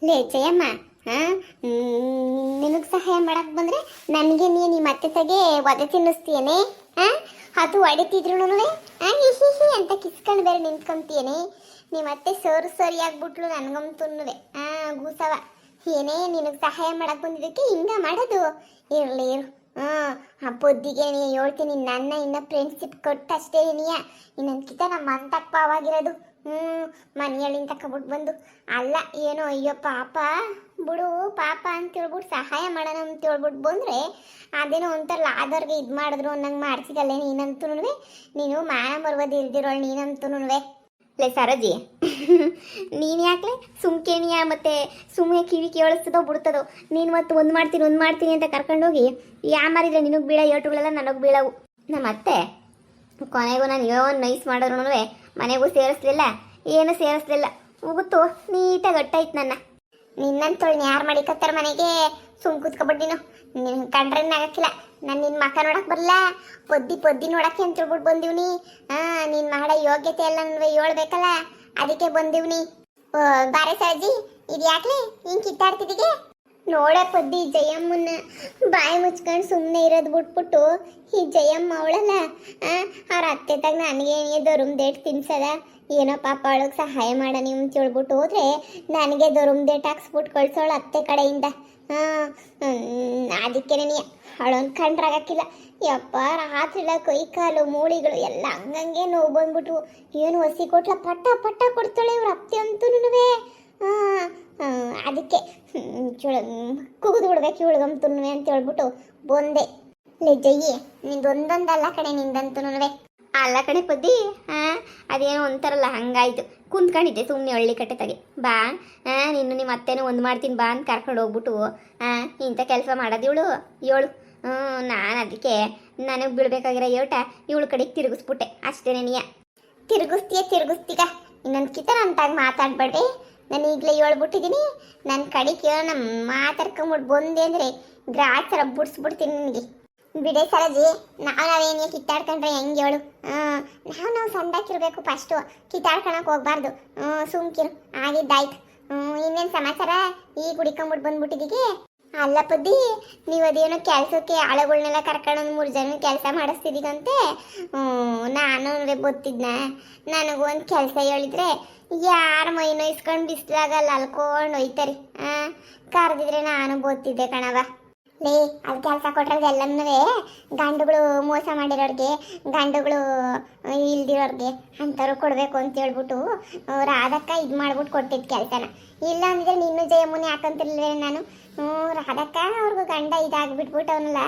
ಲೇ ಜಯಮ್ಮ, ಹಾ, ನಿನಗೆ ಸಹಾಯ ಮಾಡಕ್ ಬಂದ್ರೆ ನನಗೆ ನೀ ಮತ್ತೆ ತಗೆ ಒದೆ ತಿನ್ನಿಸ್ತೀಯನೆ. ಹಾ, ಅದು ಹೊಡಿತಿದ್ರು ಹಿ ಹಿ ಹಿ ಅಂತ ಕಿಸ್ಕೊಂಡು ಬೇರೆ ನಿಂತ್ಕೊಂತೀಯನೆ. ನೀ ಮತ್ತೆ ಸರಿ ಆಗ್ಬಿಟ್ಲು ನನ್ಗಂತುನುವೆ. ಗೂಸವ ಏನೇ ನಿನಗೆ ಸಹಾಯ ಮಾಡಕ್ ಬಂದಿದ್ದಕ್ಕೆ ಹಿಂಗ ಮಾಡೋದು. ಇರ್ಲಿ ಇರು. ಆ ಪೊದ್ದಿಗೆ ನೀ ಹೇಳ್ತೀನಿ, ನನ್ನ ಇನ್ನ ಫ್ರೆಂಡ್ಶಿಪ್ ಕೊಟ್ಟು ಅಷ್ಟೇ ನೀಯ ಇನ್ನೊಂದ್ಕಿತ ನಮ್ಮ ಅಂತಪ್ಪ ಅವಾಗಿರೋದು. ಮನೆಯಲ್ಲಿಂದ ತಕೊಬಿಟ್ಟು ಬಂದು ಅಲ್ಲ ಏನೋ ಅಯ್ಯೋ ಪಾಪ ಬಿಡು ಪಾಪ ಅಂತೇಳ್ಬಿಟ್ಟು ಸಹಾಯ ಮಾಡೋಣ ಅಂತೇಳ್ಬಿಟ್ಟು ಬಂದರೆ ಅದೇನೋ ಒಂಥರ ಆದವ್ರಿಗೆ ಇದು ಮಾಡಿದ್ರು ಅನ್ನಂಗೆ ಮಾಡ್ತಿದ್ದಲ್ಲೇ ನೀನಂತೂ. ನೀನು ಮಾನ ಮರ್ವದಿ ಇಲ್ದಿರೋಳು ನೀನಂತೂ. ಲೇ ಸರೋಜಿ, ನೀನು ಯಾಕೆ ಸುಮ್ಕೇನಿಯ ಮತ್ತೆ ಸುಮ್ಮನೆ ಕಿವಿ ಕೇಳಿಸ್ತದೋ ಬಿಡ್ತದೋ. ನೀನು ಮತ್ತೆ ಒಂದು ಮಾಡ್ತೀನಿ ಅಂತ ಕರ್ಕೊಂಡೋಗಿ ಮಾರಿದ್ರೆ ನಿನಗೆ ಬೀಳೋ ಏಟುಗಳೆಲ್ಲ ನನಗೆ ಬೀಳವು. ನಮ್ಮ ಅತ್ತೆ ಕೊನೆಗೂ ನಾನು ಏನು ನೈಸ್ ಮಾಡಿದ್ರು ಮನೆಗೂ ಸೇರಿಸ್ಲಿಲ್ಲ, ಏನು ಸೇರಿಸ್ಲಿಲ್ಲ. ಉಗುತ್ತು ನೀಟಾಗಿ ಅಟ್ಟಾಯ್ತು ನನ್ನ. ನಿನ್ನಂತೊಳ್ನ ಯಾರು ಮಾಡಿಕತ್ತಾರ ಮನೆಗೆ? ಸುಮ್ ಕೂತ್ಕೊಬಿಟ್ಟು ನೀನು ಕಂಡ್ರನ್ನ ಆಗಕ್ಕಿಲ್ಲ. ನಾನು ನಿನ್ನ ಮಕ್ಕ ನೋಡಕ್ ಬರಲ್ಲ, ಪೊದ್ದಿ ನೋಡಕ್ಕೆ ಅಂತ ಹೇಳ್ಬಿಟ್ಟು ಬಂದಿವ್ನಿ. ನೀನು ಮಾಡೋ ಯೋಗ್ಯತೆ ಎಲ್ಲ ಹೇಳ್ಬೇಕಲ್ಲ, ಅದಕ್ಕೆ ಬಂದಿವ್ನಿ. ಬಾರೆ ಸಾಜಿ, ಇದು ಯಾಕ್ಲೆ ಹಿಂಗೆ ಕಿತ್ತಾಡ್ತಿದ್ದೀಗೆ? ನೋಡ ಪೊದ್ದಿ ಜಯಮ್ಮನ್ನ ಬಾಯಿ ಮುಚ್ಕೊಂಡು ಸುಮ್ಮನೆ ಇರೋದು ಬಿಟ್ಬಿಟ್ಟು ಈ ಜಯಮ್ಮ ಅವಳಲ್ಲ, ಅವ್ರ ಅತ್ತೆ ತಗ ನನಗೆ ದೊರುಮ್ದೇಟ್ ತಿನ್ಸದ. ಏನೋ ಪಾಪ ಅವಳಿಗೆ ಸಹಾಯ ಮಾಡ ನೀವು ಅಂತ ಹೇಳ್ಬಿಟ್ಟು ಹೋದ್ರೆ ನನಗೆ ದೊರುಮ್ದೇಟ್ ಹಾಕ್ಸ್ಬಿಟ್ಟು ಕಳ್ಸೋಳು ಅತ್ತೆ ಕಡೆಯಿಂದ. ಅದಕ್ಕೆ ನನಗೆ ಅವಳೊಂದು ಕಂಡ್ರಾಗಕ್ಕಿಲ್ಲ. ಯಪ್ಪ ರಾತ್ರಿಲ್ಲ ಕೈ ಕಾಲು ಮೂಳಿಗಳು ಎಲ್ಲ ಹಂಗಂಗೆ ನೋವು ಬಂದ್ಬಿಟ್ವು. ಏನು ಹಸಿ ಕೊಟ್ಲ ಪಟ್ಟ ಕೊಡ್ತಾಳೆ ಇವ್ರ ಅತ್ತೆ ಅಂತೂ. ಅದಕ್ಕೆ ಕುಗಿದು ಬಿಡ್ಬೇಕು ಇವಳಿಗಂತೂ ಅಂತ ಹೇಳ್ಬಿಟ್ಟು ಬಂದೆ. ಲೇ ಜಯ್ಯಿ, ನಿಂದೊಂದೊಂದಲ್ಲ ಕಡೆ ನಿಂದಂತೂ. ಅಲ್ಲ ಕಡೆ ಪದ್ದಿ, ಅದೇನೋ ಒಂಥರಲ್ಲ ಹಂಗಾಯ್ತು. ಕುಂತ್ಕೊಂಡಿದ್ದೆ ಸುಮ್ಮನೆ ಹಳ್ಳಿ ಕಟ್ಟೆ ತಗೆ. ಬಾ, ನಿಮ್ಮ ಅತ್ತೆನೂ ಒಂದು ಮಾಡ್ತೀನಿ ಬಾ ಅಂತ ಕರ್ಕೊಂಡು ಹೋಗ್ಬಿಟ್ಟು ಇಂಥ ಕೆಲಸ ಮಾಡೋದು ಇವಳು. ನಾನು ಅದಕ್ಕೆ ನನಗೆ ಬೀಳ್ಬೇಕಾಗಿರೋ ಏಟ ಇವಳು ಕಡೆಗೆ ತಿರುಗಿಸ್ಬಿಟ್ಟೆ ಅಷ್ಟೇ. ನೀಯ ತಿರುಗಿಸ್ತೀಗ ಇನ್ನೊಂದು ಕಿತ ಅಂತಾಗ ಮಾತಾಡ್ಬೇಡ್ರಿ. ನಾನು ಈಗಲೇ ಹೇಳ್ಬಿಟ್ಟಿದ್ದೀನಿ, ನನ್ನ ಕಡೆಗೆ ನಮ್ಮ ಮಾತಾಡ್ಕೊಂಬಿಟ್ಟು ಬಂದೆ ಅಂದರೆ ಗ್ರಾಚಾರ ಬಿಡಿಸ್ಬಿಡ್ತೀನಿ ನಿನಗೆ. ಬಿಡೆ ಸರಜಿ, ನಾವೇನೇ ಕಿತ್ತಾಡ್ಕೊಂಡ್ರೆ ಹೆಂಗೆ ಹೇಳು? ನಾವು ಸಂದಾಕಿರ್ಬೇಕು ಫಸ್ಟು, ಕಿತ್ತಾಡ್ಕೊಳಕ್ಕೆ ಹೋಗ್ಬಾರ್ದು. ಸುಮ್ಕಿರು, ಆಗಿದ್ದಾಯ್ತು. ಇನ್ನೇನು ಸಮಾಚಾರ? ಈಗ ಹುಡಿಕೊಂಬಿಟ್ಟು ಬಂದ್ಬಿಟ್ಟಿದ್ದೀಗೆ? ಅಲ್ಲ ಪದ್ದಿ, ನೀವು ಅದೇನೋ ಕೆಲಸಕ್ಕೆ ಆಳುಗಳನ್ನೆಲ್ಲ ಕರ್ಕೊಂಡು 3 ಜನ ಕೆಲಸ ಮಾಡಿಸ್ತಿದ್ದೀಗಂತೆ. ನಾನು ಗೊತ್ತಿದ್ನ, ನನಗೂ ಒಂದು ಕೆಲಸ ಹೇಳಿದ್ರೆ ಯಾರು ಮೈ ನೋಯಿಸ್ಕೊಂಡು ಬಿಸಿಲಾಗಲ್ಲ ಅಲ್ಕೊಂಡು ಹೋಯ್ತಾರೆ. ಕರೆದಿದ್ರೆ ನಾನು ಗೊತ್ತಿದ್ದೆ ಕಣವ. ಲೇ, ಅದು ಕೆಲಸ ಕೊಟ್ರದ್ದು ಎಲ್ಲನೂ ಗಂಡುಗಳು ಮೋಸ ಮಾಡಿರೋರಿಗೆ, ಗಂಡುಗಳು ಇಲ್ದಿರೋರಿಗೆ ಅಂಥವ್ರು ಕೊಡಬೇಕು ಅಂತ ಹೇಳ್ಬಿಟ್ಟು ರಾಧಕ್ಕ ಇದು ಮಾಡ್ಬಿಟ್ಟು ಕೊಟ್ಟಿದ್ದು ಕೆಲಸನ. ಇಲ್ಲ ಅಂದರೆ ನಿನ್ನೂ ಜಯಮ್ಮನೆ ಹಾಕಂತಿರ್ಲಿಲ್ಲ ನಾನು. ರಾಧಕ್ಕ ಅವ್ರಿಗೂ ಗಂಡ ಇದಾಗ್ಬಿಟ್ಬಿಟ್ಟು ಅವನಲ್ಲ,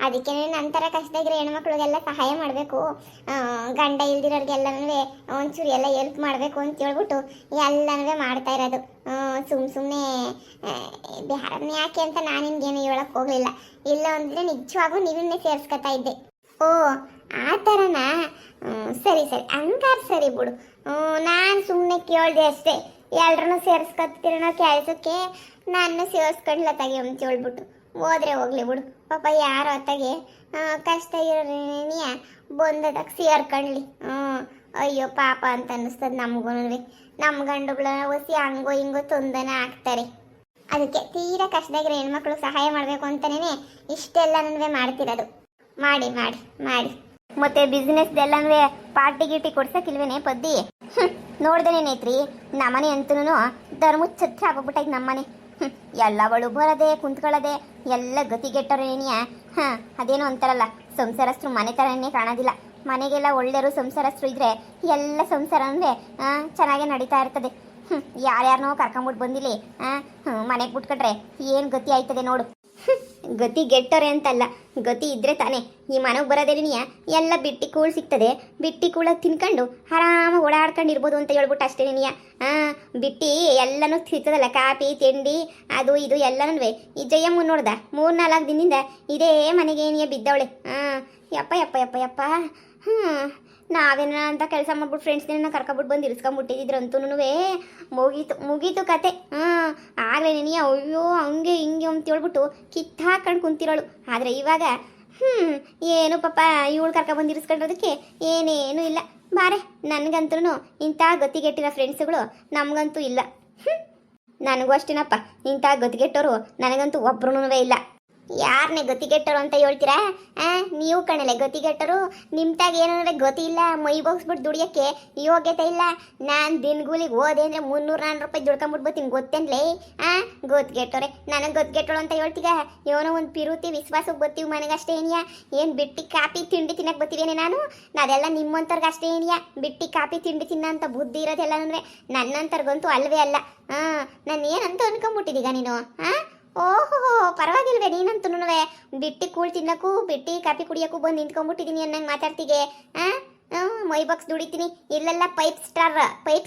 ಅದಕ್ಕೆ ನಂತರ ಕಷ್ಟದಾಗಿರೋ ಹೆಣ್ಮಕ್ಳಿಗೆಲ್ಲ ಸಹಾಯ ಮಾಡಬೇಕು, ಗಂಡ ಇಲ್ದಿರೋರಿಗೆಲ್ಲನೂ ಒಂಚೂರು ಎಲ್ಲ ಹೆಲ್ಪ್ ಮಾಡಬೇಕು ಅಂತ ಹೇಳ್ಬಿಟ್ಟು ಎಲ್ಲನೂ ಮಾಡ್ತಾ ಇರೋದು. ಸುಮ್ಮನೆ ಬ್ಯಾರನ್ನ ಯಾಕೆ ಅಂತ ನಾನು ನಿಮ್ಗೇನು ಹೇಳಕ್ಕೆ ಹೋಗಲಿಲ್ಲ. ಇಲ್ಲ ಅಂದರೆ ನಿಜವಾಗೂ ನೀವನ್ನೇ ಸೇರಿಸ್ಕೊತಾ ಇದ್ದೆ. ಓ ಆ ಥರನಾ? ಸರಿ ಹಂಗಾರ ಸರಿ ಬಿಡು. ನಾನು ಸುಮ್ಮನೆ ಕೇಳಿದೆ ಅಷ್ಟೇ. ಎಲ್ರನ್ನೂ ಸೇರಿಸ್ಕೊತಿರೋಣ ಕೆಲಸಕ್ಕೆ, ನಾನು ಸೇರಿಸ್ಕೊಂಡ್ಲ ತಗೆ ಅಂತ ಹೇಳ್ಬಿಟ್ಟು ಹೋದ್ರೆ ಹೋಗ್ಲಿ ಬಿಡು. ಪಾಪ ಯಾರು ಅತ್ತಾಗೆ ಕಷ್ಟ ಇರೋನಿಯ ಬಂದದಕ್ಕೆ ಸೇರ್ಕೊಂಡ್ಲಿ. ಅಯ್ಯೋ ಪಾಪ ಅಂತ ಅನ್ನಿಸ್ತದೆ ನಮಗೂ. ನಮ್ಮ ಗಂಡುಗಳ ಒಸಿ ಹಂಗೋ ಹಿಂಗೋ ತೊಂದನ ಆಗ್ತಾರೆ. ಅದಕ್ಕೆ ತೀರಾ ಕಷ್ಟದಾಗಿರೋ ಹೆಣ್ಮಕ್ಳು ಸಹಾಯ ಮಾಡಬೇಕು ಅಂತಲೇ ಇಷ್ಟೆಲ್ಲ ನನಗೆ ಮಾಡ್ತಿರೋದು. ಮಾಡಿ ಮತ್ತೆ ಬಿಸ್ನೆಸ್ದೆಲ್ಲನೂ ಪಾರ್ಟಿ ಗೀಟಿ ಕೊಡ್ಸಕ್ಕಿಲ್ವೇನೆ ಪದ್ದಿ? ನೋಡ್ದೇನೇನೈತ್ರಿ ನಮ್ಮನೆ ಅಂತೂ ಧರ್ಮದ ಛತ್ರ ಆಗೋಗ್ಬಿಟ್ಟೈತೆ ನಮ್ಮನೆ. ಎಲ್ಲವಳು ಬರೋದೆ ಕುಂತ್ಕೊಳ್ಳೋದೆ ಎಲ್ಲ ಗತಿಗೆಟ್ಟರೇನಿಯ. ಅದೇನೋ ಅಂತಾರಲ್ಲ, ಸಂಸಾರಸ್ಥರು ಮನೆ ಥರನೇ ಕಾಣೋದಿಲ್ಲ. ಮನೆಗೆಲ್ಲ ಒಳ್ಳೆಯರು ಸಂಸಾರಸ್ಥರು ಇದ್ರೆ ಎಲ್ಲ ಸಂಸಾರ ಅಂದರೆ ಚೆನ್ನಾಗೇ ನಡೀತಾ ಇರ್ತದೆ. ಯಾರ್ಯಾರನೋ ಕರ್ಕೊಂಬಿಟ್ಟು ಬಂದಿಲ್ಲಿ ಮನೆಗೆ ಬಿಟ್ಕೊಂಡ್ರೆ ಏನು ಗತಿ ಆಯ್ತದೆ ನೋಡು. ಗತಿ ಗೆಟ್ಟರೆ ಅಂತಲ್ಲ, ಗತಿ ಇದ್ರೆ ತಾನೇ ಈ ಮನೆಗೆ ಬರೋದೇನಿಯ ಎಲ್ಲ ಬಿಟ್ಟಿ ಕೂಳು ಸಿಗ್ತದೆ. ಬಿಟ್ಟಿ ಕೂಳಾಗ ತಿನ್ಕೊಂಡು ಆರಾಮಾಗಿ ಓಡಾಡ್ಕೊಂಡು ಇರ್ಬೋದು ಅಂತ ಹೇಳ್ಬಿಟ್ಟು ಅಷ್ಟೇ ನೀಯ. ಬಿಟ್ಟಿ ಎಲ್ಲನೂ ಸಿಗ್ತದಲ್ಲ, ಕಾಫಿ ತಿಂಡಿ ಅದು ಇದು ಎಲ್ಲನೂ. ಈ ಜಯಮ್ಮ ನೋಡ್ದ 3-4 ದಿನದಿಂದ ಇದೇ ಮನೆಗೆ ಏನಿಯ ಬಿದ್ದವಳೆ. ಯಪ್ಪ ನಾವೇನ ಅಂತ ಕೆಲಸ ಮಾಡ್ಬಿಟ್ಟು ಫ್ರೆಂಡ್ಸ್ನ ಕರ್ಕೊಬಿಟ್ಟು ಬಂದು ಇರಿಸ್ಕೊಂಬಿಟ್ಟಿದ್ರು ಅಂತೂ ಮುಗೀತು ಕತೆ. ಆಗಲೇ ನೀ ಅಯ್ಯೋ ಹಂಗೆ ಹಿಂಗೆ ಅಂತ ಹೇಳ್ಬಿಟ್ಟು ಕಿತ್ತಾಕೊಂಡು ಕುಂತಿರೋಳು. ಆದರೆ ಇವಾಗ ಏನು ಪಾಪ ಇವಳು ಕರ್ಕೊಬಂದು ಇರಿಸ್ಕೊಂಡಿರೋದಕ್ಕೆ ಏನೇನೂ ಇಲ್ಲ. ಬಾರೆ, ನನಗಂತೂ ಇಂಥ ಗತಿಗೆಟ್ಟಿರೋ ಫ್ರೆಂಡ್ಸ್ಗಳು ನಮಗಂತೂ ಇಲ್ಲ. ನನಗೂ ಅಷ್ಟೇನಪ್ಪ, ಇಂಥ ಗತಿಗೆಟ್ಟೋರು ನನಗಂತೂ ಒಬ್ರು ಇಲ್ಲ. ಯಾರನ್ನೇ ಗತಿಗೆಟ್ಟರು ಅಂತ ಹೇಳ್ತೀರಾ? ನೀವು ಕಣಲೆ ಗತಿಗೆಟ್ಟರು. ನಿಮ್ತಾಗ ಏನಂದ್ರೆ ಗತಿ ಇಲ್ಲ, ಮೈ ಬೋಗಿಸ್ಬಿಟ್ಟು ದುಡಿಯೋಕ್ಕೆ ಯೋಗ್ಯತೆ ಇಲ್ಲ. ನಾನು ದಿನಗೂಲಿಗೆ ಹೋದೆ ಅಂದರೆ 300-400 ರೂಪಾಯಿ ದುಡ್ಕೊಂಬಿಟ್ಟು ಬರ್ತೀನಿ ಗೊತ್ತೇನ್ಲೇ. ಗೊತ್ತಿಗೆಟ್ಟವ್ರೆ, ನನಗೆ ಗೊತ್ತಿಗೆಟ್ಟಳು ಅಂತ ಹೇಳ್ತೀಗ. ಏನೋ ಒಂದು ಪಿರುತಿ ವಿಶ್ವಾಸಕ್ಕೆ ಬರ್ತೀವಿ ಮನೆಗಷ್ಟೇ ಏನಿಯಾ. ಏನು ಬಿಟ್ಟು ಕಾಪಿ ತಿಂಡಿ ತಿನ್ನಕ್ಕೆ ಬರ್ತೀವೇನೆ ನಾನು? ಅದೆಲ್ಲ ನಿಮ್ಮಂಥವ್ರಿಗೆ ಅಷ್ಟೇ ಏನಿಯಾ. ಬಿಟ್ಟು ಕಾಪಿ ತಿಂಡಿ ತಿನ್ನೋಂಥ ಬುದ್ಧಿ ಇರೋದೆಲ್ಲ ಅಂದರೆ ನನ್ನಂಥವ್ರಿಗಂತೂ ಅಲ್ವೇ ಅಲ್ಲ. ನಾನು ಏನಂತ ಅನ್ಕೊಂಬಿಟ್ಟಿದ್ದೀಗ ನೀನು? ಓಹೋ, ಪರವಾಗಿಲ್ವೇ ನೀನಂತೂ ಬಿಟ್ಟು ಕೂಳ್ ತಿನ್ನಕ್ಕೂ ಬಿಟ್ಟು ಕಾಫಿ ಕುಡಿಯೋಕ್ಕೂ ಬಂದು ನಿಂತ್ಕೊಂಡ್ಬಿಟ್ಟಿದ್ದೀನಿ ಅನ್ನಂಗೆ ಮಾತಾಡ್ತಿಗೆ. ಮೈ ಬಾಕ್ಸ್ ದುಡಿತೀನಿ, ಇಲ್ಲೆಲ್ಲ ಫೈವ್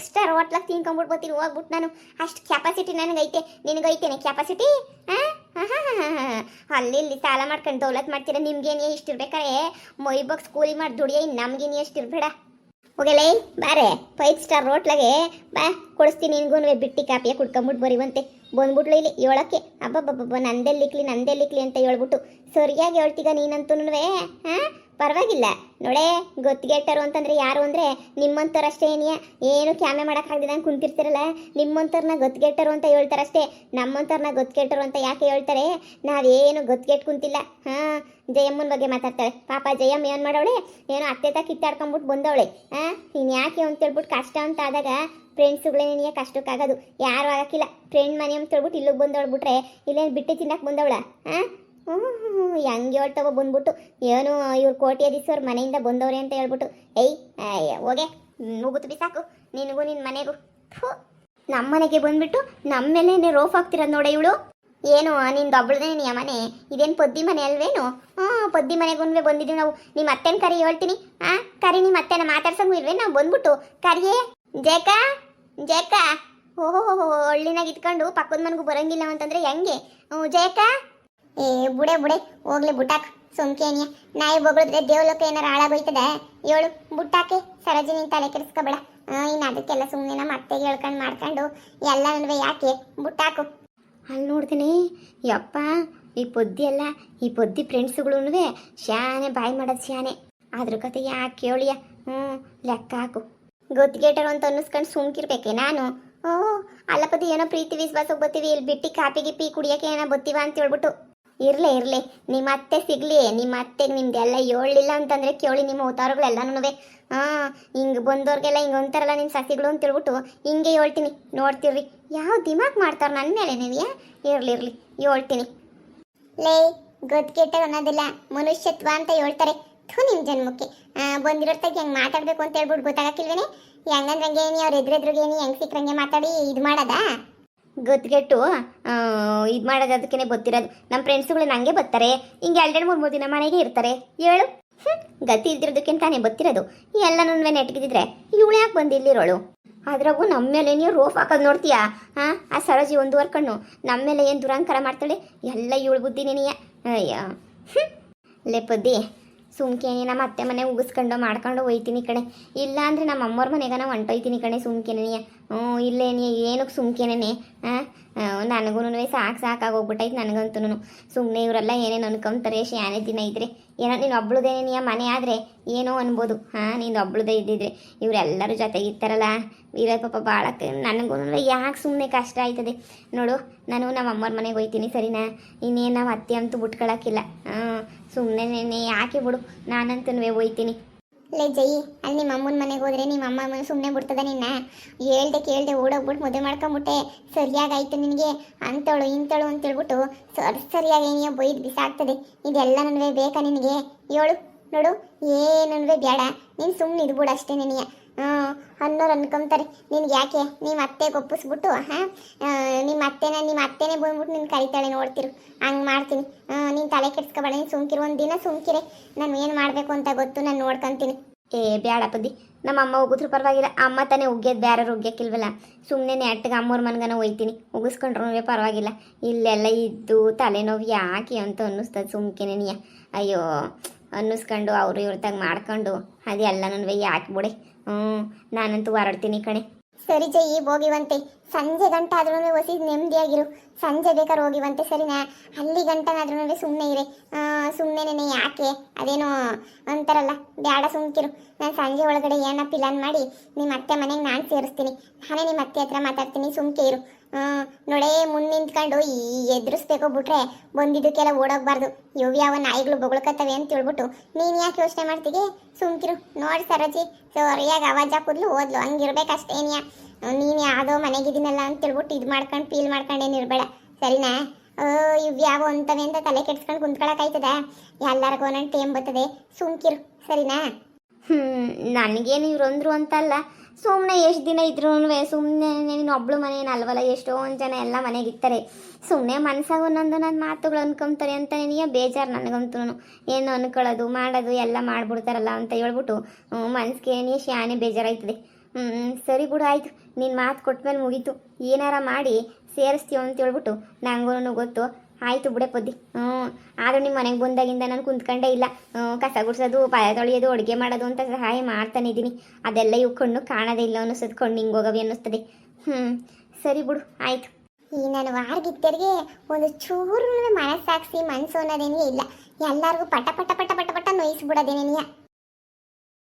ಸ್ಟಾರ್ ಹೋಟ್ಲಾಗ ತಿನ್ಕೊಂಡ್ಬಿಟ್ಟು ಬರ್ತೀನಿ ಹೋಗ್ಬಿಟ್ಟು ನಾನು. ಅಷ್ಟು ಕ್ಯಾಪಾಸಿಟಿ ನನಗೈತೆ. ನಿನಗೈತೇನೆ ಕ್ಯಾಪಾಸಿಟಿ? ಅಲ್ಲಿ ಇಲ್ಲಿ ಸಾಲ ಮಾಡ್ಕೊಂಡು ದೌಲತ್ ಮಾಡ್ತೀರ. ನಿಮ್ಗೇನೇ ಇಷ್ಟಿರ್ಬೇಕಾರೆ ಮೈ ಬಾಕ್ಸ್ ಕೂಲಿ ಮಾಡಿ ದುಡಿಯೋ, ಇನ್ನು ನಮ್ಗೇನೇ ಇಷ್ಟಿರ್ಬೇಡ. ಹೋಗಲೇ ಬಾರೆ, 5 ಸ್ಟಾರ್ ಹೋಟ್ಲಾಗೆ ಬಾ, ಕೊಡಿಸ್ತೀನಿ ನಿನ್ಗೂ ಬಿಟ್ಟು ಕಾಪಿಯ ಕುಡ್ಕೊಂಬಿಟ್ಟು ಬರೀವಂತೆ. ಬಂದ್ಬಿಟ್ಲು ಇಲ್ಲಿ ಹೇಳೋಕ್ಕೆ. ಅಬ್ಬಬ್ಬಬ್ಬ ನಂದೆಲ್ಲಿಕ್ಲಿ ಅಂತ ಹೇಳ್ಬಿಟ್ಟು ಸರಿಯಾಗಿ ಹೇಳ್ತೀಗ ನೀನಂತೂ. ಪರವಾಗಿಲ್ಲ ನೋಡೇ. ಗೊತ್ತಿಗೆಟ್ಟರು ಅಂತಂದರೆ ಯಾರು ಅಂದರೆ ನಿಮ್ಮಂಥವ್ರಷ್ಟೇ ಏನಿಯ. ಏನು ಕ್ಯಾಮೆ ಮಾಡೋಕ್ಕಾಗ್ದಿದಂಗೆ ಕುಂತಿರ್ತಿರಲ್ಲ, ನಿಮ್ಮಂಥವ್ರನ್ನ ಗೊತ್ತಿಗೆಟ್ಟರು ಅಂತ ಹೇಳ್ತಾರಷ್ಟೇ. ನಮ್ಮಂಥವ್ರನ್ನ ಗೊತ್ತಿಗೆಟ್ಟರು ಅಂತ ಯಾಕೆ ಹೇಳ್ತಾರೆ? ನಾವೇನು ಗೊತ್ತಿಗೆಟ್ಟು ಕುಂತಿಲ್ಲ. ಜಯಮ್ಮನ ಬಗ್ಗೆ ಮಾತಾಡ್ತಾಳೆ. ಪಾಪ ಜಯಮ್ಮ ಏನು ಮಾಡವಳೆ? ಏನೋ ಅತ್ತೆ ಕಿತ್ತಾಡ್ಕೊಂಬಿಟ್ಟು ಬಂದವಳೆ. ಇನ್ನು ಯಾಕೆ ಅಂತೇಳ್ಬಿಟ್ಟು ಕಷ್ಟ ಅಂತ ಆದಾಗ ಫ್ರೆಂಡ್ಸುಗಳೇನೇ ಕಷ್ಟಕ್ಕಾಗೋದು, ಯಾರು ಆಗೋಕ್ಕಿಲ್ಲ. ಫ್ರೆಂಡ್ ಮನೆ ಅಂತ ಹೇಳ್ಬಿಟ್ಟು ಇಲ್ಲಿಗೆ ಬಂದವಳು ಬಿಟ್ರೆ ಇಲ್ಲೇನು ಬಿಟ್ಟು ತಿನ್ನಕ್ಕೆ ಬಂದವಳ? ಹೆಂಗೆ ಹೇಳ್ತಾವ ಬಂದ್ಬಿಟ್ಟು ಏನು ಇವ್ರು ಕೋಟ್ಯಾಧೀಶ್ವರ ಮನೆಯಿಂದ ಬಂದವ್ರೆ ಅಂತ ಹೇಳ್ಬಿಟ್ಟು. ಹೋಗೆ ಮುಗುತ್ತು ಬಿಸಾಕು ನಿನಗೂ ನಿನ್ನ ಮನೆಗೂ. ನಮ್ಮ ಮನೆಗೆ ಬಂದ್ಬಿಟ್ಟು ನಮ್ಮ ಮೇಲೆ ರೋಫ್ ಆಗ್ತಿರೋದು ನೋಡೆ ಇವಳು. ಏನು ನಿಂದು ಒಬ್ಳದೇನೆಯ ಮನೆ? ಇದೇನು ಪದ್ದಿ ಮನೆ ಅಲ್ವೇನು? ಪದ್ದಿ ಮನೆಗೂ ಬಂದಿದ್ದೀವಿ ನಾವು. ನಿಮ್ಮ ಅತ್ತೆನ ಕರಿ ಹೇಳ್ತೀನಿ. ಕರಿ ನಿಮ್ಮ ಅತ್ತೆನ ಮಾತಾಡ್ಸಂಗೂ ಇಲ್ವೇ? ನಾವು ಬಂದ್ಬಿಟ್ಟು ಕರಿಯೇ ಜೇಕ. ಓಹೋ, ಹಳ್ಳಿನಾಗ ಇಟ್ಕೊಂಡು ಪಕ್ಕದ ಮನೆಗೂ ಬರಂಗಿಲ್ಲ ಅಂತಂದ್ರೆ ಹೆಂಗೆ? ಜಯಕ ಬುಡೆ ಹೋಗ್ಲಿ ಬುಟ್ಟಾಕ್. ಸುಮ್ಕೇನಿಯ ನಾಯಿ ಬೊಗಳಿದ್ರೆ ದೇವಲೋಕ ಏನಾರು ಹಾಳಾಗೋಯ್ತದ? ಹೇಳು ಬುಟ್ಟಾಕೆ. ಸರೋಜಿ ನೀನು ತಲೆ ಕೆಡಿಸ್ಕೊಬೇಡ. ಇನ್ನು ಅದಕ್ಕೆಲ್ಲ ಸುಮ್ಮನೆ ನಮ್ಮ ಅತ್ತೆಗೆ ಹೇಳ್ಕೊಂಡು ಮಾಡ್ಕೊಂಡು ಎಲ್ಲನೂ ಯಾಕೆ ಬುಟ್ಟಾಕು. ಅಲ್ಲಿ ನೋಡ್ತೀನಿ ಯಪ್ಪ, ಈ ಪೊದ್ದಿ ಫ್ರೆಂಡ್ಸ್ಗಳು ಶಾನೆ ಬಾಯಿ ಮಾಡೋದು ಶಾನೆ. ಅದ್ರ ಕತೆ ಯಾಕೆ ಕೇಳಿಯ? ಲೆಕ್ಕ ಹಾಕು. ಗೊತ್ತಿಗೆಟ್ಟರು ಅಂತ ಅನ್ನಿಸ್ಕೊಂಡು ಸುಮ್ಕಿರ್ಬೇಕೆ ನಾನು? ಅಲ್ಲಪತಿ ಏನೋ ಪ್ರೀತಿ ವಿಶ್ವಾಸಕ್ಕೆ ಬರ್ತೀವಿ, ಇಲ್ಲಿ ಬಿಟ್ಟು ಕಾಪಿ ಗಿಪ್ಪಿ ಕುಡಿಯೋಕೆ ಏನೋ ಬರ್ತೀವ ಅಂತ ಹೇಳ್ಬಿಟ್ಟು. ಇರ್ಲಿ ನಿಮ್ಮ ಅತ್ತೆ ಸಿಗ್ಲಿ. ನಿಮ್ಮ ಅತ್ತೆಗೆ ನಿಮ್ದೆಲ್ಲ ಹೇಳಿಲ್ಲ ಅಂತಂದ್ರೆ ಕೇಳಿ ನಿಮ್ಮ ಅವತಾರಗಳೆಲ್ಲನೂ. ಹಿಂಗೆ ಬಂದವ್ರಿಗೆಲ್ಲ ಹಿಂಗೆ ಅಂತಾರಲ್ಲ ನಿಮ್ಮ ಸಸಿಗಳು ಅಂತ ಹೇಳ್ಬಿಟ್ಟು ಹಿಂಗೆ ಹೇಳ್ತೀನಿ. ನೋಡ್ತಿರ್ರಿ ಯಾವ ದಿಮಾಕ್ ಮಾಡ್ತಾರೆ ನನ್ನ ಮೇಲೆ ನೀವಿಯಾ. ಇರ್ಲಿ ಹೇಳ್ತೀನಿ. ಲೇ ಗೊತ್ತಿಗೆಟ್ಟ ಅನ್ನೋದಿಲ್ಲ ಮನುಷ್ಯತ್ವ ಅಂತ ಹೇಳ್ತಾರೆ. ನಿಮ್ಮ ಜನ್ಮಕ್ಕೆ ಬಂದಿರೋರ್ತಾಗ ಹೆಂಗೆ ಮಾತಾಡಬೇಕು ಅಂತ ಹೇಳ್ಬಿಟ್ಟು ಗೊತ್ತಾಗಕ್ಕಿಲ್ವೇನೆ? ಹೆಂಗಂದ್ರಂಗೆ ನೀ ಅವ್ರ ಎದುರೆದ್ರಿಗೇನಿ ಹೆಂಗೆ ಸಿಕ್ಕರಂಗೆ ಮಾತಾಡಿ ಇದು ಮಾಡೋದಾ? ಗೊತ್ತಿಗೆಟ್ಟು ಇದು ಮಾಡೋದು ಅದಕ್ಕೇ ಗೊತ್ತಿರೋದು. ನಮ್ಮ ಫ್ರೆಂಡ್ಸ್ಗಳು ನನಗೆ ಬರ್ತಾರೆ, ಹಿಂಗೆ 2-3 ದಿನ ಮನೆಗೆ ಇರ್ತಾರೆ. ಹೇಳು, ಗತಿ ಇಲ್ದಿರೋದಕ್ಕಿಂತ ತಾನೇ ಬರ್ತಿರೋದು. ಎಲ್ಲನೂ ನೆಟ್ಗಿದ್ರೆ ಇವಳು ಯಾಕೆ ಬಂದು ಇಲ್ಲಿರೋಳು? ಅದ್ರಾಗೂ ನಮ್ಮ ಮೇಲೆ ನೀವು ರೋಫ್ ಹಾಕೋದು ನೋಡ್ತೀಯಾ? ಆ ಸರೋಜಿ 1 ಕಣ್ಣು ನಮ್ಮ ಮೇಲೆ ಏನು ದುರಂಕಾರ ಮಾಡ್ತಾಳೆ. ಎಲ್ಲ ಇವಳು ಬುದ್ಧಿ ನೀನಿಯ. ಅಯ್ಯ ಲೇ ಪದ್ದಿ, ಸುಮ್ಕೇನೆ ನಮ್ಮ ಅತ್ತೆ ಮನೆ ಉಗಿಸ್ಕೊಂಡು ಮಾಡ್ಕೊಂಡು ಹೋಯ್ತೀನಿ ಕಣೆ. ಇಲ್ಲ ಅಂದರೆ ನಮ್ಮ ಅಮ್ಮವ್ರ ಮನೆಗೆ ನಾವು ಹೊಂಟೋಯ್ತೀನಿ ಕಣೆ. ಸುಮ್ಕೇನೆಯ ಇಲ್ಲೇನೆ ಏನಕ್ಕೆ ಸುಮ್ಕೇನೆ? ನನಗೂ ಸಾಕಾಗೋಗ್ಬಿಟ್ಟೈತೆ ನನಗಂತೂ. ಸುಮ್ಮನೆ ಇವರೆಲ್ಲ ಏನೇನು ಅನ್ಕೊಂತಾರೆ. ಶಾನೆ ದಿನ ಇದ್ರೆ ಏನೋ ನೀನು ಒಬ್ಳುದೇನೆಯ ಮನೆ ಆದರೆ ಏನೋ ಅನ್ಬೋದು. ನೀನು ಒಬ್ಳುದೇ ಇದ್ದಿದ್ರೆ ಇವರೆಲ್ಲರ ಜೊತೆಗೆ ಇರ್ತಾರಲ್ಲ ಇರೋ ಪಾಪ ಭಾಳ. ನನಗೂ ಯಾಕೆ ಸುಮ್ಮನೆ ಕಷ್ಟ ಆಯ್ತದೆ ನೋಡು. ನಾನು ನಮ್ಮ ಅಮ್ಮವ್ರ ಮನೆಗೆ ಹೋಯ್ತೀನಿ ಸರಿನಾ? ಇನ್ನೇನು ನಾವು ಅತ್ತೆ ಅಂತೂ ಬಿಟ್ಕೊಳಕ್ಕಿಲ್ಲ. ಸುಮ್ಮನೆ ಯಾಕೆ ಬಿಡು, ನಾನಂತೂ ಹೋಯ್ತೀನಿ. ಲೇ ಜಯಿ, ಅಲ್ಲಿ ನಿಮ್ಮ ಅಮ್ಮನ ಮನೆಗೆ ಹೋದ್ರೆ ನಿಮ್ಮ ಅಮ್ಮ ಸುಮ್ಮನೆ ಬಿಡ್ತದ ನಿನ್ನ? ಕೇಳ್ದೆ ಓಡೋಗ್ಬಿಟ್ಟು ಮದುವೆ ಮಾಡ್ಕೊಂಬಿಟ್ಟೆ. ಸರಿಯಾಗಾಯ್ತು ನಿನಗೆ ಅಂತಳು ಇಂತಳು ಅಂತೇಳ್ಬಿಟ್ಟು ಸರಿಯಾಗಿ ಏನೋ ಬೈದು ಬಿಸಾಕ್ತದೆ. ಇದೆಲ್ಲ ನನಗೆ ಬೇಕಾ ನಿನಗೆ? ಹೇಳು ನೋಡು, ಏನನ್ವೇ ಬೇಡ. ನೀನು ಸುಮ್ಮನೆ ಇದ್ಬಿಡು ಅಷ್ಟೇ ನಿನಗೆ. ಅನ್ನೋರು ಅನ್ಕೊಂತಾರೆ ನಿನ್ಗೆ ಯಾಕೆ ನಿಮ್ಮ ಅತ್ತೆಗೆ ಒಪ್ಪಿಸ್ಬಿಟ್ಟು ನಿಮ್ಮ ಅತ್ತೆನೇ ಬಂದ್ಬಿಟ್ಟು ನಿನ್ನ ಕರಿತಾಳೆ ನೋಡ್ತಿರು. ಹಂಗೆ ಮಾಡ್ತೀನಿ. ನೀನು ತಲೆ ಕೆಡ್ಸ್ಕೊಬೇಡ, ನೀನು ಸುಮ್ಕಿರು. ಒಂದಿನ ಸುಮ್ಕಿರೆ, ನಾನು ಏನು ಮಾಡಬೇಕು ಅಂತ ಗೊತ್ತು, ನಾನು ನೋಡ್ಕೊತೀನಿ. ಬೇಡ ಪದ್ದಿ, ನಮ್ಮ ಅಮ್ಮ ಉಗಿದ್ರು ಪರವಾಗಿಲ್ಲ. ಅಮ್ಮ ತಾನೇ ಉಗ್ಯೋದು, ಬೇರೆ ಉಗ್ಯಕ್ಕಿಲ್ವಲ್ಲ. ಸುಮ್ಮನೆ ನೆಟ್ಟಿಗೆ ಅಮ್ಮವ್ರ ಮನ್ಗನ ಹೋಯ್ತೀನಿ. ಉಗಿಸ್ಕೊಂಡ್ರೂ ಪರವಾಗಿಲ್ಲ. ಇಲ್ಲೆಲ್ಲ ಇದ್ದು ತಲೆನೋವು ಯಾಕೆ ಅಂತ ಅನ್ನಿಸ್ತದೆ ಸುಮ್ಕೆನೆ ನೀ. ಅಯ್ಯೋ ಅನ್ನಿಸ್ಕೊಂಡು ಅವರು ಇವ್ರತಾಗ ಮಾಡ್ಕೊಂಡು ಅದೆಲ್ಲನೂ ಯಾಕೆ ಬಿಡೆ. ನಾನಂತೂ ಹೊರಡ್ತೀನಿ ಕಣೆ. ಸರಿ ಜಯಿ, ಹೋಗಿವಂತೆ. ಸಂಜೆ ಗಂಟೆ ಆದ್ರೂ ಹೊಸಿ ನೆಮ್ಮದಿಯಾಗಿರು. ಸಂಜೆ ಬೇಕಾದ್ರೆ ಹೋಗಿವಂತೆ ಸರಿನಾ? ಅಲ್ಲಿ ಗಂಟನಾದ್ರೂ ಸುಮ್ಮನೆ ಇರೆ. ಸುಮ್ಮನೆ ಯಾಕೆ ಅದೇನೋ ಅಂತಾರಲ್ಲ, ಬೇಡ ಸುಮ್ಕಿರು. ನಾನು ಸಂಜೆ ಒಳಗಡೆ ಏನೋ ಪ್ಲಾನ್ ಮಾಡಿ ನಿಮ್ಮ ಅತ್ತೆ ಮನೆಗೆ ನಾನು ಸೇರಿಸ್ತೀನಿ. ನಾನೇ ನಿಮ್ಮ ಅತ್ತೆ ಹತ್ರ ಮಾತಾಡ್ತೀನಿ. ಸುಮ್ಕೆ ಇರು. ನೋಡೇ ಮುಂದೆ ನಿಂತ್ಕೊಂಡು ಈ ಎದುರಿಸ್ಬೇಕು ಬಿಟ್ರೆ ಬಂದಿದ್ದಕ್ಕೆಲ್ಲ ಓಡೋಗ್ಬಾರ್ದು. ಇವು ಯಾವ ನಾಯಿಗಳು ಬೊಗಳ್ಕತ್ತವೆ ಅಂತ ಹೇಳ್ಬಿಟ್ಟು ನೀನು ಯಾಕೆ ಯೋಚನೆ ಮಾಡ್ತೀಗೆ? ಸುಮ್ಕಿರು. ನೋಡಿ ಸರೋಜಿ, ಸರಿಯಾಗಿ ಆವಾಜ್ ಹಾಕಿದ್ಲು ಓದ್ಲು, ಹಂಗಿರ್ಬೇಕಷ್ಟೇನಿಯ. ನೀನು ಯಾವುದೋ ಮನೆಗಿದ್ದೀನಲ್ಲ ಅಂತ ಹೇಳ್ಬಿಟ್ಟು ಇದು ಮಾಡ್ಕೊಂಡು ಫೀಲ್ ಮಾಡ್ಕೊಂಡೇನಿರ್ಬೇಡ, ಸರಿನಾ? ಇವು ಯಾವ ಅಂತವೆ ಅಂತ ತಲೆ ಕೆಡ್ಸ್ಕೊಂಡು ಕುಂತ್ಕೊಳಕಾಯ್ತದ? ಎಲ್ಲರಿಗೂ ಒಂದೊಂದು ಟೇಮ್ ಬರ್ತದೆ, ಸುಮ್ಕಿರು, ಸರಿನಾ? ನನಗೇನು ಇವ್ರು ಅಂದ್ರು ಅಂತಲ್ಲ, ಸುಮ್ಮನೆ ಎಷ್ಟು ದಿನ ಇದ್ರೂ ಸುಮ್ಮನೆ ನೀನು ಒಬ್ಳು ಮನೇನು ಅಲ್ವಲ್ಲ, ಎಷ್ಟೊಂದು ಜನ ಎಲ್ಲ ಮನೆಗಿರ್ತಾರೆ. ಸುಮ್ಮನೆ ಮನ್ಸಾಗ ಒಂದೊಂದು ನನ್ನ ಮಾತುಗಳು ಅನ್ಕೊಂತಾರೆ ಅಂತ ನಿನಗೆ ಬೇಜಾರು. ನನಗಂತೂ ಏನು ಅನ್ಕೊಳ್ಳೋದು ಮಾಡೋದು ಎಲ್ಲ ಮಾಡ್ಬಿಡ್ತಾರಲ್ಲ ಅಂತ ಹೇಳ್ಬಿಟ್ಟು ಮನ್ಸಿಗೆ ನೀ ಶಾನೆ ಬೇಜಾರಾಯ್ತದೆ. ಸರಿ ಬಿಡು, ಆಯಿತು. ನಿನ್ನ ಮಾತು ಕೊಟ್ಮೇಲೆ ಮುಗೀತು. ಏನಾರ ಮಾಡಿ ಸೇರಿಸ್ತೀವ ಅಂತ ಹೇಳ್ಬಿಟ್ಟು ನಂಗೂ ಗೊತ್ತು. ಆಯಿತು ಬಿಡೆ ಪೊದ್ದಿ. ಆದರೂ ನಿಮ್ಮ ಮನೆಗೆ ಬಂದಾಗಿಂದ ನಾನು ಕುಂತ್ಕೊಂಡೇ ಇಲ್ಲ. ಕಸ ಗುಡಿಸೋದು, ಪಾಯ ತೊಳೆಯೋದು, ಅಡುಗೆ ಮಾಡೋದು ಅಂತ ಸಹಾಯ ಮಾಡ್ತಾನೆ ಇದ್ದೀನಿ. ಅದೆಲ್ಲ ಇವು ಕಣ್ಣು ಕಾಣೋದೇ ಇಲ್ಲ ಅನ್ನಿಸ್ತದೆ, ಕಣ್ಣು ಹಿಂಗೆ ಹೋಗವೆ ಅನ್ನಿಸ್ತದೆ. ಸರಿ ಬಿಡು, ಆಯಿತು. ಈ ನಾನು ವಾರಗಿದ್ದರಿಗೆ ಒಂದು ಚೂರು ಮನಸ್ಸಾಕ್ಸಿ ಮನಸ್ಸು ಅನ್ನೋದೇನೇ ಇಲ್ಲ. ಎಲ್ಲರಿಗೂ ಪಟ ಪಟ ಪಟ ಪಟ ಪಟ ನೋಯಿಸ್ಬಿಡೋದೇನೇನಿಯ.